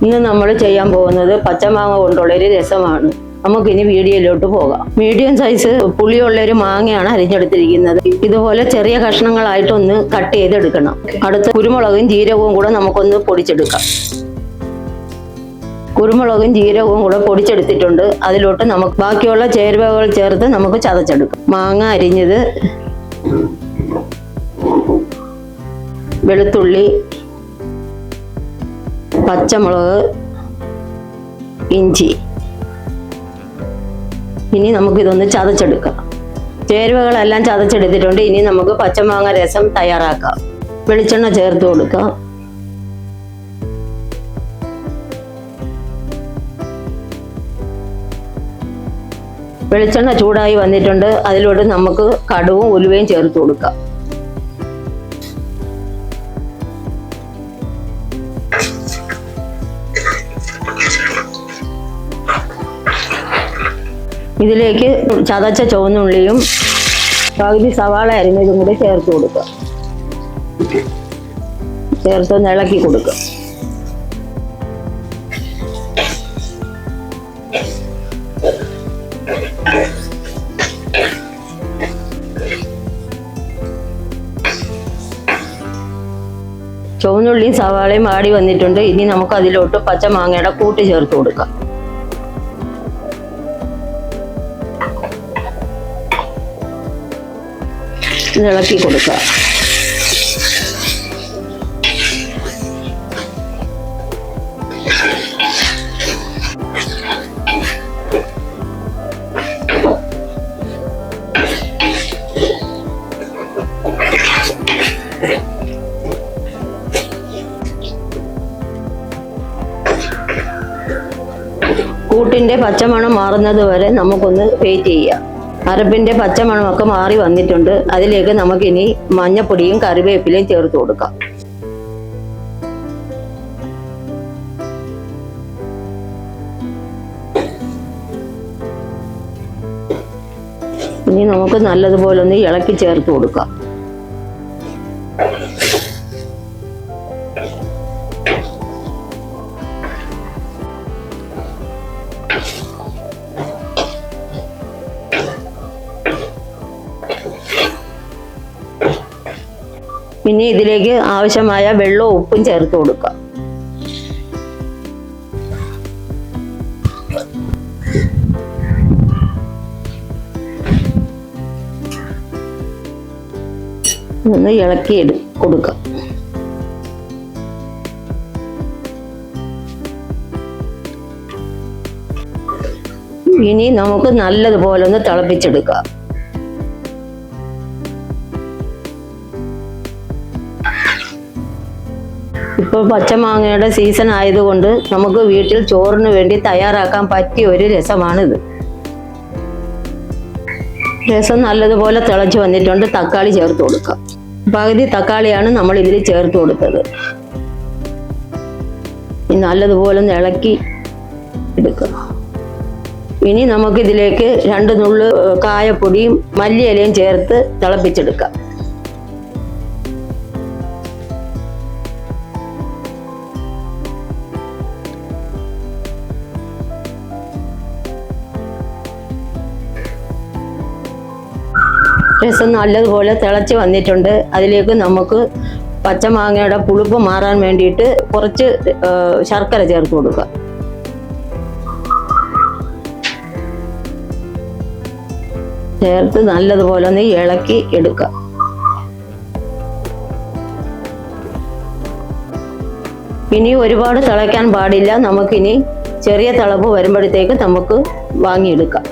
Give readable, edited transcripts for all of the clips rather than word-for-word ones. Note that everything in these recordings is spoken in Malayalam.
ഇന്ന് നമ്മൾ ചെയ്യാൻ പോകുന്നത് പച്ചമാങ്ങ കൊണ്ടുള്ളൊരു രസമാണ്. നമുക്കിനി വീഡിയോയിലോട്ട് പോകാം. മീഡിയം സൈസ് പുളിയുള്ളൊരു മാങ്ങയാണ് അരിഞ്ഞെടുത്തിരിക്കുന്നത്. ഇതുപോലെ ചെറിയ കഷ്ണങ്ങളായിട്ടൊന്ന് കട്ട് ചെയ്തെടുക്കണം. അടുത്ത കുരുമുളകും ജീരകവും കൂടെ നമുക്കൊന്ന് പൊടിച്ചെടുക്കാം. കുരുമുളകും ജീരകവും കൂടെ പൊടിച്ചെടുത്തിട്ടുണ്ട്. അതിലോട്ട് നമുക്ക് ബാക്കിയുള്ള ചേരുവകൾ ചേർത്ത് നമുക്ക് ചതച്ചെടുക്കാം. മാങ്ങ അരിഞ്ഞത്, വെളുത്തുള്ളി, പച്ചമുളക്, ഇഞ്ചി. ഇനി നമുക്കിതൊന്ന് ചതച്ചെടുക്കാം. ചേരുവകളെല്ലാം ചതച്ചെടുത്തിട്ടുണ്ട്. ഇനി നമുക്ക് പച്ചമാങ്ങ രസം തയ്യാറാക്കാം. വെളിച്ചെണ്ണ ചേർത്ത് കൊടുക്കാം. വെളിച്ചെണ്ണ ചൂടായി വന്നിട്ടുണ്ട്. അതിലോട്ട് നമുക്ക് കടുവും ഉലുവയും ചേർത്ത് കൊടുക്കാം. ഇതിലേക്ക് ചതച്ച ചുവന്നുള്ളിയും പകുതി സവാള അരിഞ്ഞതും കൂടി ചേർത്ത് കൊടുക്കുക. ചേർത്ത് ഇളക്കി കൊടുക്കുക. ചുവന്നുള്ളിയും സവാളയും ആടി വന്നിട്ടുണ്ട്. ഇനി നമുക്ക് അതിലോട്ട് പച്ചമാങ്ങയുടെ കൂട്ട് ചേർത്ത് കൊടുക്കാം. ഇളക്കി കൊടുക്കുക. കൂട്ടിന്റെ പച്ചമണം മാറുന്നത് വരെ നമുക്കൊന്ന് വെയിറ്റ് ചെയ്യാം. അരപ്പിന്റെ പച്ചമണമൊക്കെ മാറി വന്നിട്ടുണ്ട്. അതിലേക്ക് നമുക്കിനി മഞ്ഞപ്പൊടിയും കറിവേപ്പിലയും ചേർത്ത് കൊടുക്കാം. ഇനി നമുക്ക് നല്ലതുപോലെ ഒന്ന് ഇളക്കി ചേർത്ത് കൊടുക്കാം. ഇനി ഇതിലേക്ക് ആവശ്യമായ വെള്ളവും ഉപ്പും ചേർത്ത് കൊടുക്കാം. ഒന്ന് ഇളക്കി കൊടുക്കാം. ഇനി നമുക്ക് നല്ലതുപോലെ ഒന്ന് തിളപ്പിച്ചെടുക്കാം. ഇപ്പോൾ പച്ചമാങ്ങയുടെ സീസൺ ആയതുകൊണ്ട് നമുക്ക് വീട്ടിൽ ചോറിന് വേണ്ടി തയ്യാറാക്കാൻ പറ്റിയ ഒരു രസമാണിത്. രസം നല്ലതുപോലെ തിളച്ച് വന്നിട്ടുണ്ട്. തക്കാളി ചേർത്ത് കൊടുക്കാം. പകുതി തക്കാളിയാണ് നമ്മൾ ഇതിൽ ചേർത്ത് കൊടുത്തത്. നല്ലതുപോലെ ഒന്ന് ഇളക്കി എടുക്കുക. ഇനി നമുക്കിതിലേക്ക് 2 നുള്ള് കായപ്പൊടിയും മല്ലിയിലയും ചേർത്ത് തിളപ്പിച്ചെടുക്കാം. രസം നല്ലതുപോലെ തിളച്ച് വന്നിട്ടുണ്ട്. അതിലേക്ക് നമുക്ക് പച്ചമാങ്ങയുടെ പുളിപ്പ് മാറാൻ വേണ്ടിയിട്ട് കുറച്ച് ശർക്കര ചേർത്ത് കൊടുക്കുക. ചേർത്ത് നല്ലതുപോലെ ഒന്ന് ഇളക്കി എടുക്കുക. ഇനി ഒരുപാട് തിളയ്ക്കാൻ പാടില്ല. നമുക്കിനി ചെറിയ തിളപ്പ് വരുമ്പോഴത്തേക്ക് നമുക്ക് വാങ്ങിയെടുക്കാം.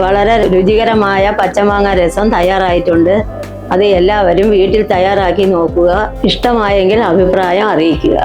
വളരെ രുചികരമായ പച്ചമാങ്ങ രസം തയ്യാറായിട്ടുണ്ട്. അത് എല്ലാവരും വീട്ടിൽ തയ്യാറാക്കി നോക്കുക. ഇഷ്ടമായെങ്കിൽ അഭിപ്രായം അറിയിക്കുക.